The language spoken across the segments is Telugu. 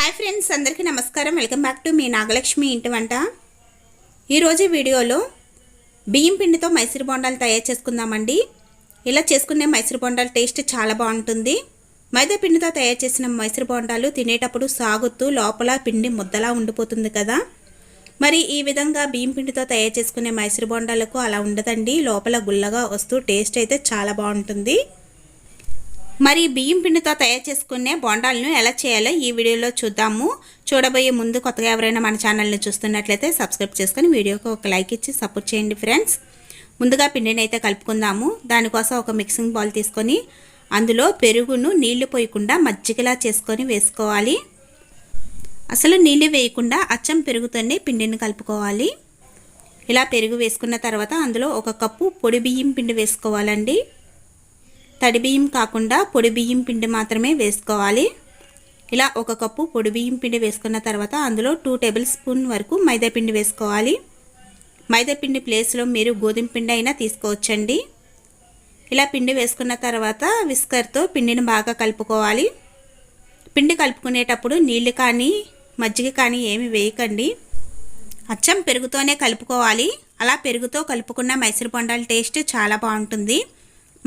హాయ్ ఫ్రెండ్స్, అందరికీ నమస్కారం. Welcome back to me Nagalakshmi ఇంటి వంట. ఈరోజు వీడియోలో బియ్యం పిండితో మైసూర్ బొండాలు తయారు చేసుకుందామండి. ఇలా చేసుకునే మైసూర్ బొండాలు టేస్ట్ చాలా బాగుంటుంది. మైదా పిండితో తయారు చేసిన మైసూర్ బొండాలు తినేటప్పుడు సాగుతూ లోపల పిండి ముద్దలా ఉండిపోతుంది కదా. మరి ఈ విధంగా బియ్యం పిండితో తయారు చేసుకునే మైసూర్ బొండాలకు అలా ఉండదండి. లోపల గుల్లగా వస్తూ టేస్ట్ అయితే చాలా బాగుంటుంది. మరి బియ్యం పిండితో తయారు చేసుకునే బొండాలను ఎలా చేయాలో ఈ వీడియోలో చూద్దాము. చూడబోయే ముందు కొత్తగా ఎవరైనా మన ఛానల్ని చూస్తున్నట్లయితే సబ్స్క్రైబ్ చేసుకొని వీడియోకి ఒక లైక్ ఇచ్చి సపోర్ట్ చేయండి ఫ్రెండ్స్. ముందుగా పిండిని అయితే కలుపుకుందాము. దానికోసం ఒక మిక్సింగ్ బౌల్ తీసుకొని అందులో పెరుగును నీళ్లు పోయకుండా మజ్జిగలా చేసుకొని వేసుకోవాలి. అసలు నీళ్లు వేయకుండా అచ్చం పెరుగుతోనే పిండిని కలుపుకోవాలి. ఇలా పెరుగు వేసుకున్న తర్వాత అందులో ఒక కప్పు పొడి బియ్యం పిండి వేసుకోవాలండి. తడి బియ్యం కాకుండా పొడి బియ్యం పిండి మాత్రమే వేసుకోవాలి. ఇలా ఒక కప్పు పొడి బియ్యం పిండి వేసుకున్న తర్వాత అందులో 2 టేబుల్ స్పూన్ వరకు మైదా పిండి వేసుకోవాలి. మైదా పిండి ప్లేస్లో మీరు గోధుమ పిండి అయినా తీసుకోవచ్చండి. ఇలా పిండి వేసుకున్న తర్వాత విస్కర్తో పిండిని బాగా కలుపుకోవాలి. పిండి కలుపుకునేటప్పుడు నీళ్లు కానీ మజ్జిగ కానీ ఏమి వేయకండి. అచ్చం పెరుగుతోనే కలుపుకోవాలి. అలా పెరుగుతో కలుపుకున్న మైసూర్ బొండాల టేస్ట్ చాలా బాగుంటుంది.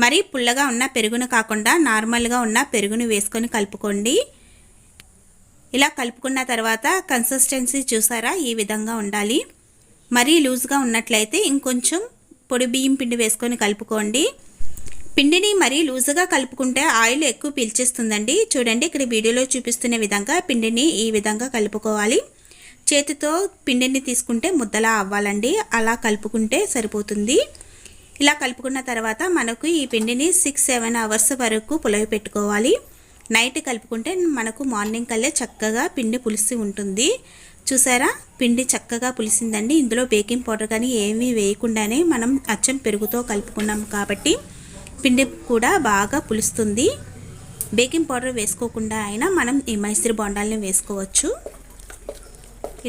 మరి పుల్లగా ఉన్న పెరుగును కాకుండా నార్మల్గా ఉన్న పెరుగును వేసుకొని కలుపుకోండి. ఇలా కలుపుకున్న తర్వాత కన్సిస్టెన్సీ చూసారా, ఈ విధంగా ఉండాలి. మరీ లూజ్గా ఉన్నట్లయితే ఇంకొంచెం పొడి బియ్యం పిండి వేసుకొని కలుపుకోండి. పిండిని మరీ లూజుగా కలుపుకుంటే ఆయిల్ ఎక్కువ పీల్చేస్తుందండి. చూడండి, ఇక్కడ వీడియోలో చూపిస్తున్న విధంగా పిండిని ఈ విధంగా కలుపుకోవాలి. చేతితో పిండిని తీసుకుంటే ముద్దలా అవ్వాలండి. అలా కలుపుకుంటే సరిపోతుంది. ఇలా కలుపుకున్న తర్వాత మనకు ఈ పిండిని 6-7 అవర్స్ వరకు పులివి పెట్టుకోవాలి. నైట్ కలుపుకుంటే మనకు మార్నింగ్ కల్లా చక్కగా పిండి పులిసి ఉంటుంది. చూసారా, పిండి చక్కగా పులిసిందండి. ఇందులో బేకింగ్ పౌడర్ కానీ ఏమీ వేయకుండానే మనం అచ్చం పెరుగుతో కలుపుకున్నాం కాబట్టి పిండి కూడా బాగా పులుస్తుంది. బేకింగ్ పౌడర్ వేసుకోకుండా అయినా మనం ఈ మైసూర్ బొండాలని వేసుకోవచ్చు.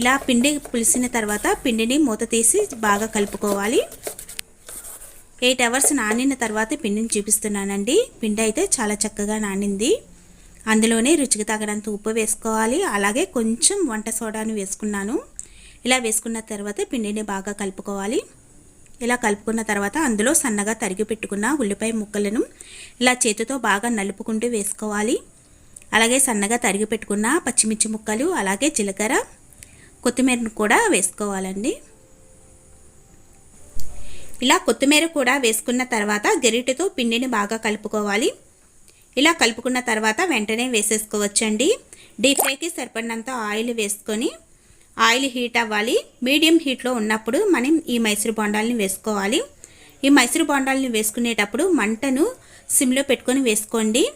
ఇలా పిండి పులిసిన తర్వాత పిండిని మూత తీసి బాగా కలుపుకోవాలి. 8 అవర్స్ నానిన తర్వాత పిండిని చూపిస్తున్నానండి. పిండి అయితే చాలా చక్కగా నానింది. అందులోనే రుచికి తగినంత ఉప్పు వేసుకోవాలి. అలాగే కొంచెం వంట సోడాను వేసుకున్నాను. ఇలా వేసుకున్న తర్వాత పిండిని బాగా కలుపుకోవాలి. ఇలా కలుపుకున్న తర్వాత అందులో సన్నగా తరిగి పెట్టుకున్న ఉల్లిపాయ ముక్కలను ఇలా చేతితో బాగా నలుపుకుంటూ వేసుకోవాలి. అలాగే సన్నగా తరిగి పెట్టుకున్న పచ్చిమిర్చి ముక్కలు, అలాగే జీలకర్ర, కొత్తిమీరను కూడా వేసుకోవాలండి. ఇలా కొత్తిమీర కూడా వేసుకున్న తర్వాత గరిటెతో పిండిని బాగా కలుపుకోవాలి. ఇలా కలుపుకున్న తర్వాత వెంటనే వేసేసుకోవచ్చండి. డీప్ ఫ్రైకి సరిపడినంత ఆయిల్ వేసుకొని ఆయిల్ హీట్ అవ్వాలి. మీడియం హీట్లో ఉన్నప్పుడు మనం ఈ మైసూర్ బొండాలని వేసుకోవాలి. ఈ మైసూర్ బొండాలని వేసుకునేటప్పుడు మంటను సిమ్లో పెట్టుకొని వేసుకోండి.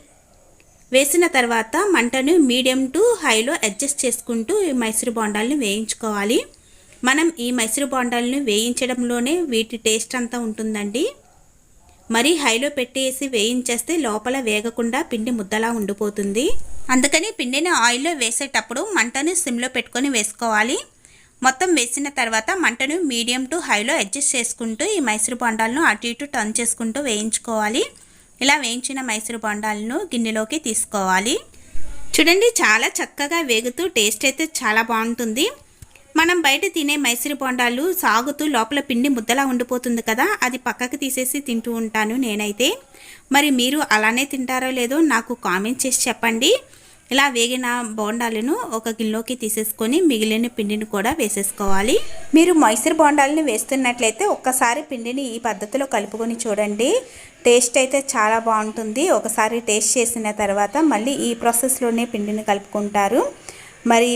వేసిన తర్వాత మంటను మీడియం టు హైలో అడ్జస్ట్ చేసుకుంటూ ఈ మైసూర్ బొండాలని వేయించుకోవాలి. మనం ఈ మైసూర్ బొండాలను వేయించడంలోనే వీటి టేస్ట్ అంతా ఉంటుందండి. మరి హైలో పెట్టేసి వేయించేస్తే లోపల వేగకుండా పిండి ముద్దలా ఉండిపోతుంది. అందుకని పిండిని ఆయిల్లో వేసేటప్పుడు మంటను సిమ్లో పెట్టుకొని వేసుకోవాలి. మొత్తం వేసిన తర్వాత మంటను మీడియం టు హైలో అడ్జస్ట్ చేసుకుంటూ ఈ మైసూర్ బొండాలను అటు ఇటు టర్న్ చేసుకుంటూ వేయించుకోవాలి. ఇలా వేయించిన మైసూర్ బొండాలను గిన్నెలోకి తీసుకోవాలి. చూడండి, చాలా చక్కగా వేగుతూ టేస్ట్ అయితే చాలా బాగుంటుంది. మనం బయట తినే మైసూర్ బొండాలు సాగుతూ లోపల పిండి ముద్దలా ఉండిపోతుంది కదా, అది పక్కకి తీసేసి తింటూ ఉంటాను నేనైతే. మరి మీరు అలానే తింటారో లేదో నాకు కామెంట్ చేసి చెప్పండి. ఇలా వేగిన బొండాలను ఒక గిన్నెలోకి తీసేసుకొని మిగిలిన పిండిని కూడా వేసేసుకోవాలి. మీరు మైసూర్ బొండాలను వేస్తున్నట్లయితే ఒక్కసారి పిండిని ఈ పద్ధతిలో కలుపుకొని చూడండి. టేస్ట్ అయితే చాలా బాగుంటుంది. ఒకసారి టేస్ట్ చేసిన తర్వాత మళ్ళీ ఈ ప్రాసెస్లోనే పిండిని కలుపుకుంటారు. మరి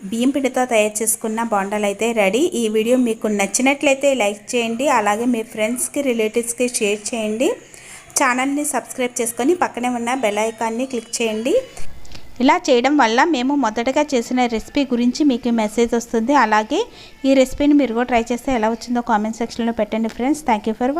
బియ్యం పిండితో తయారు చేసుకున్న బొండాలు అయితే రెడీ. ఈ వీడియో మీకు నచ్చినట్లయితే లైక్ చేయండి. అలాగే మీ ఫ్రెండ్స్కి, రిలేటివ్స్కి షేర్ చేయండి. ఛానల్ని సబ్స్క్రైబ్ చేసుకొని పక్కనే ఉన్న బెల్ ఐకాన్ని క్లిక్ చేయండి. ఇలా చేయడం వల్ల మేము మొదటగా చేసిన రెసిపీ గురించి మీకు మెసేజ్ వస్తుంది. అలాగే ఈ రెసిపీని మీరు కూడా ట్రై చేస్తే ఎలా వచ్చిందో కామెంట్ సెక్షన్లో పెట్టండి friends. Thank you for watching.